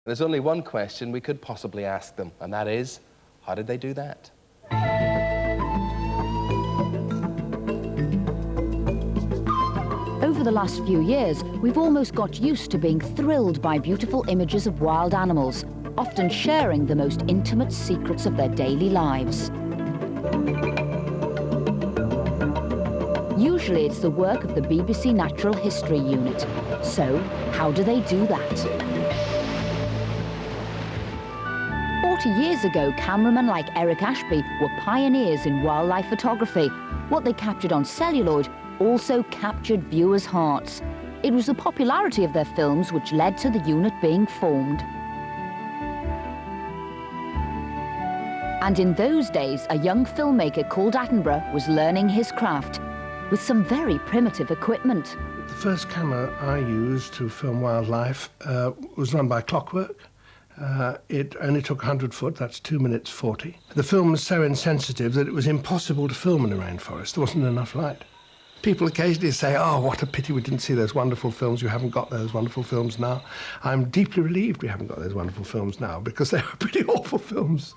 There's only one question we could possibly ask them, and that is, how did they do that? Over the last few years, we've almost got used to being thrilled by beautiful images of wild animals, often sharing the most intimate secrets of their daily lives. Usually it's the work of the BBC Natural History Unit. So, how do they do that? 40 years ago, cameramen like Eric Ashby were pioneers in wildlife photography. What they captured on celluloid also captured viewers' hearts. It was the popularity of their films which led to the unit being formed. And in those days, a young filmmaker called Attenborough was learning his craft with some very primitive equipment. The first camera I used to film wildlife was run by Clockwork. It only took 100 foot, that's 2 minutes 40. The film was so insensitive that it was impossible to film in a rainforest. There wasn't enough light. People occasionally say, oh, what a pity we didn't see those wonderful films. You haven't got those wonderful films now. I'm deeply relieved we haven't got those wonderful films now, because they were pretty awful films.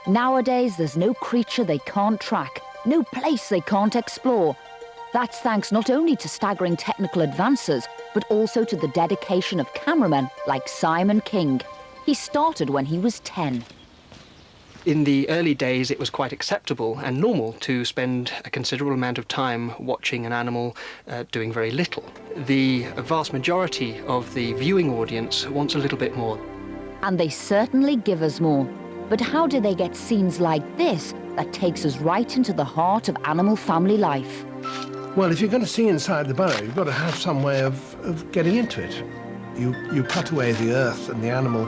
Nowadays, there's no creature they can't track, no place they can't explore. That's thanks not only to staggering technical advances, but also to the dedication of cameramen like Simon King. He started when he was 10. In the early days, it was quite acceptable and normal to spend a considerable amount of time watching an animal doing very little. The vast majority of the viewing audience wants a little bit more. And they certainly give us more. But how do they get scenes like this that takes us right into the heart of animal family life? Well, if you're going to see inside the burrow, you've got to have some way of getting into it. You cut away the earth and the animal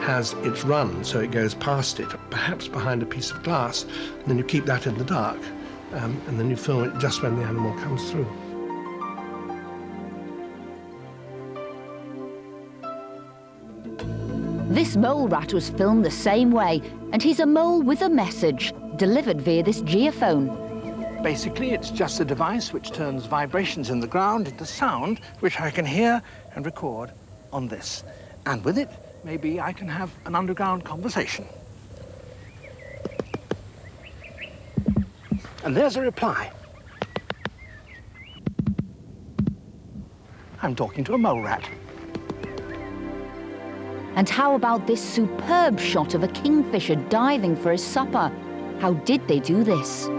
has its run, so it goes past it, perhaps behind a piece of glass, and then you keep that in the dark, and then you film it just when the animal comes through. This mole rat was filmed the same way, and he's a mole with a message, delivered via this geophone. Basically, it's just a device which turns vibrations in the ground into sound, which I can hear and record on this. And with it, maybe I can have an underground conversation. And there's a reply. I'm talking to a mole rat. And how about this superb shot of a kingfisher diving for his supper? How did they do this?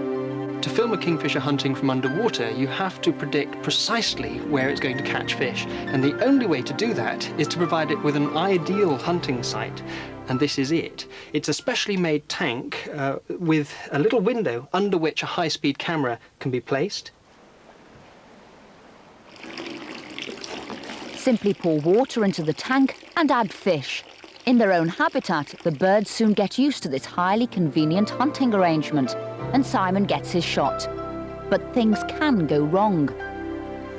To film a kingfisher hunting from underwater, you have to predict precisely where it's going to catch fish. And the only way to do that is to provide it with an ideal hunting site. And this is it. It's a specially made tank with a little window under which a high-speed camera can be placed. Simply pour water into the tank and add fish. In their own habitat, the birds soon get used to this highly convenient hunting arrangement, and Simon gets his shot. But things can go wrong.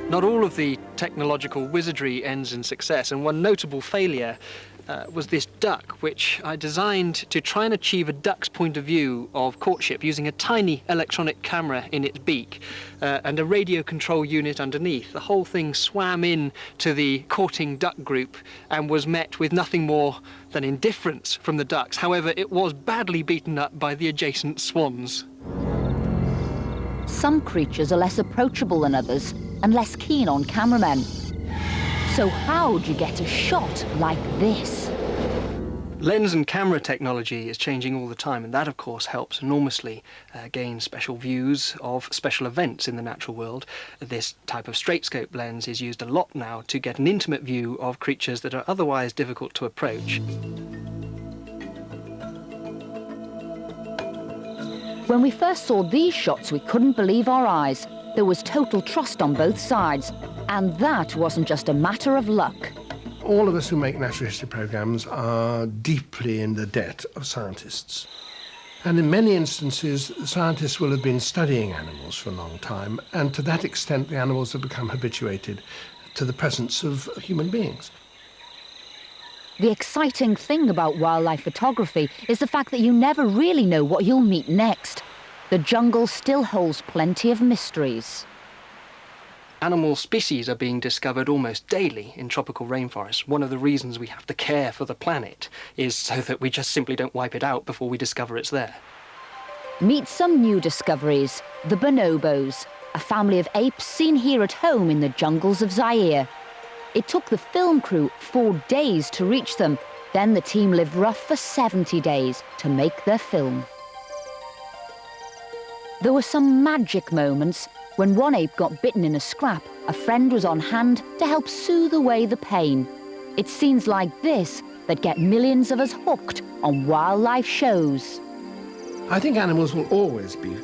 Not all of the technological wizardry ends in success, and one notable failure was this duck, which I designed to try and achieve a duck's point of view of courtship using a tiny electronic camera in its beak and a radio control unit underneath. The whole thing swam in to the courting duck group and was met with nothing more than indifference from the ducks. However, it was badly beaten up by the adjacent swans. Some creatures are less approachable than others and less keen on cameramen. So how do you get a shot like this? Lens and camera technology is changing all the time, and that, of course, helps enormously gain special views of special events in the natural world. This type of straight-scope lens is used a lot now to get an intimate view of creatures that are otherwise difficult to approach. When we first saw these shots, we couldn't believe our eyes. There was total trust on both sides. And that wasn't just a matter of luck. All of us who make natural history programs are deeply in the debt of scientists. And in many instances, scientists will have been studying animals for a long time, and to that extent, the animals have become habituated to the presence of human beings. The exciting thing about wildlife photography is the fact that you never really know what you'll meet next. The jungle still holds plenty of mysteries. Animal species are being discovered almost daily in tropical rainforests. One of the reasons we have to care for the planet is so that we just simply don't wipe it out before we discover it's there. Meet some new discoveries, the bonobos, a family of apes seen here at home in the jungles of Zaire. It took the film crew 4 days to reach them. Then the team lived rough for 70 days to make their film. There were some magic moments. When one ape got bitten in a scrap, a friend was on hand to help soothe away the pain. It's scenes like this that get millions of us hooked on wildlife shows. I think animals will always be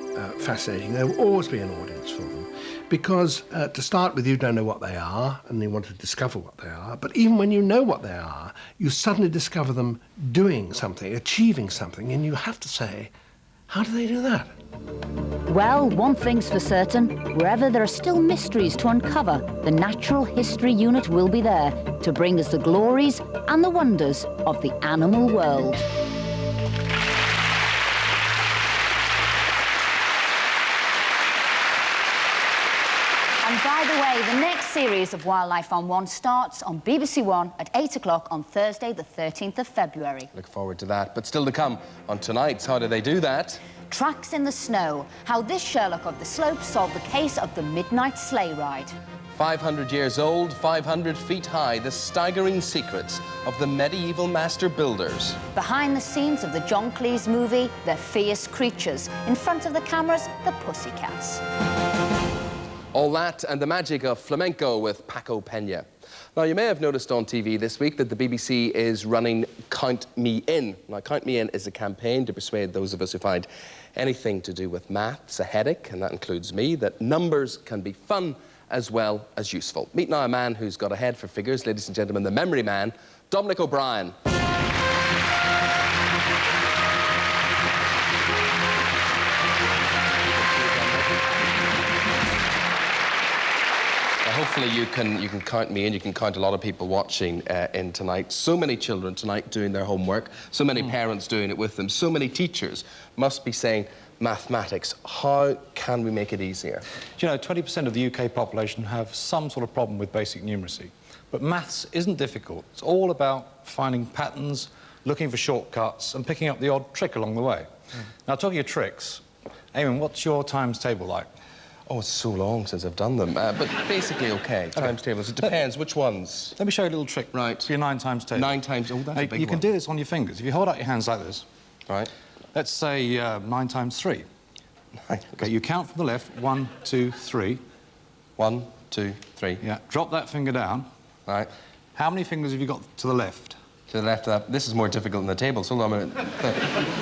fascinating. There will always be an audience for them. Because to start with, you don't know what they are, and you want to discover what they are. But even when you know what they are, you suddenly discover them doing something, achieving something, and you have to say, how do they do that? Well, one thing's for certain, wherever there are still mysteries to uncover, the Natural History Unit will be there to bring us the glories and the wonders of the animal world. And by the way, the next series of Wildlife on One starts on BBC One at 8 o'clock on Thursday, the 13th of February. Look forward to that. But still to come on tonight's How Do They Do That? Tracks in the Snow, how this Sherlock of the Slopes solved the case of the midnight sleigh ride. 500 years old, 500 feet high, the staggering secrets of the medieval master builders. Behind the scenes of the John Cleese movie, They're Fierce Creatures. In front of the cameras, the Pussycats. All that and the magic of flamenco with Paco Peña. Now, you may have noticed on TV this week that the BBC is running Count Me In. Now, Count Me In is a campaign to persuade those of us who find anything to do with maths a headache, and that includes me, that numbers can be fun as well as useful. Meet now a man who's got a head for figures, ladies and gentlemen, the memory man, Dominic O'Brien. Hopefully you can count me in. You can count a lot of people watching in tonight. So many children tonight doing their homework. So many parents doing it with them. So many teachers must be saying, mathematics, how can we make it easier? Do you know, 20% of the UK population have some sort of problem with basic numeracy. But maths isn't difficult. It's all about finding patterns, looking for shortcuts, and picking up the odd trick along the way. Now, talking of tricks, Eamon, what's your times table like? Oh, it's so long since I've done them. But basically, okay. Times tables. It depends. Which ones? Let me show you a little trick. Right. For your 9 times table. 9 times. Oh, that's a big You can one. do this on your fingers. If you hold out your hands like this. Right. Let's say 9 times 3. Right. Okay, you count from the left. 1, 2, 3. 1, 2, 3. Yeah. Drop that finger down. Right. How many fingers have you got to the left? To the left of that. This is more difficult than the table. So hold on a minute.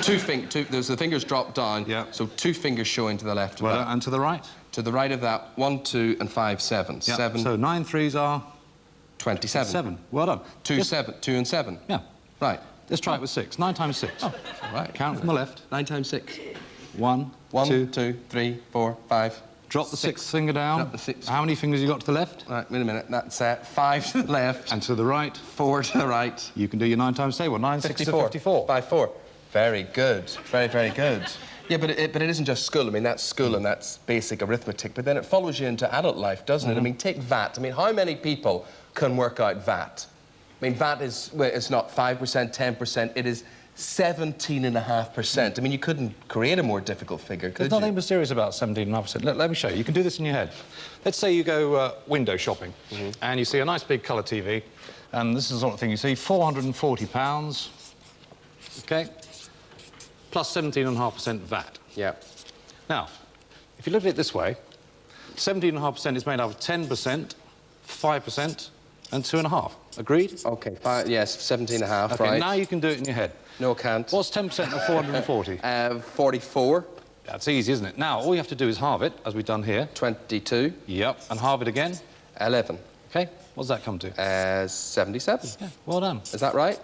There's the fingers drop down. Yeah. So 2 fingers showing to the left of Well, that. and to the right? To the right of that, 1, 2, and 5, 7. Yeah. 7. So 9 threes are 27. 7. Well done. 2, 7. 2 and 7. Yeah. Right. Let's try it with 6. 9 times 6. Oh, right. Count from the left. 9 times 6. 1, 1, 2, 3, 4, 5. Drop the 6th finger down. Drop the 6th. How many fingers you got to the left? Right, wait a minute. That's 5 to the left. And to the right. 4 to the right. You can do your 9 times table. 9, 6 to 54. By 4. Very good. Very, very good. Yeah, but it isn't just school. I mean, that's school and that's basic arithmetic, but then it follows you into adult life, doesn't it? I mean, take VAT. I mean, how many people can work out VAT? I mean, VAT is, well, it's not 5%, 10%, it is 17.5%. I mean, you couldn't create a more difficult figure, could There's you? nothing mysterious about 17.5%. Let me show you. You can do this in your head. Let's say you go window shopping and you see a nice big colour TV, and this is the sort of thing you see, £440, OK, plus 17.5% VAT. Yeah. Now, if you look at it this way, 17.5% is made up of 10%, 5%, and 2.5%. Agreed? OK, yes, 17.5, OK, right. now you can do it in your head. No, can't. What's 10% of 440? 44. That's easy, isn't it? Now, all you have to do is halve it, as we've done here. 22. Yep. And halve it again. 11. OK, what does that come to? 77. Yeah, well done. Is that right?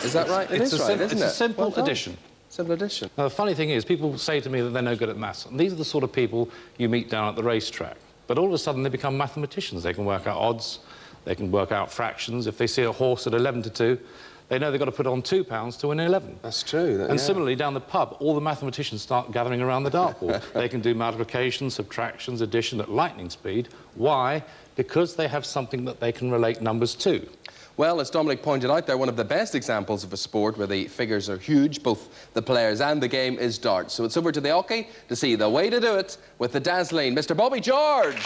Is that right? It is right, isn't it? It's a simple Well done. addition. Simple addition. Now, the funny thing is, people say to me that they're no good at maths, and these are the sort of people you meet down at the racetrack. But all of a sudden, they become mathematicians. They can work out odds, They can work out fractions. If they see a horse at 11 to 2, they know they've got to put on £2 to win 11. That's true. And similarly, down the pub, all the mathematicians start gathering around the dartboard. They can do multiplication, subtractions, addition at lightning speed. Why? Because they have something that they can relate numbers to. Well, as Dominic pointed out, they're one of the best examples of a sport where the figures are huge, both the players and the game is darts. So it's over to the Oche to see the way to do it with the dazzling Mr. Bobby George.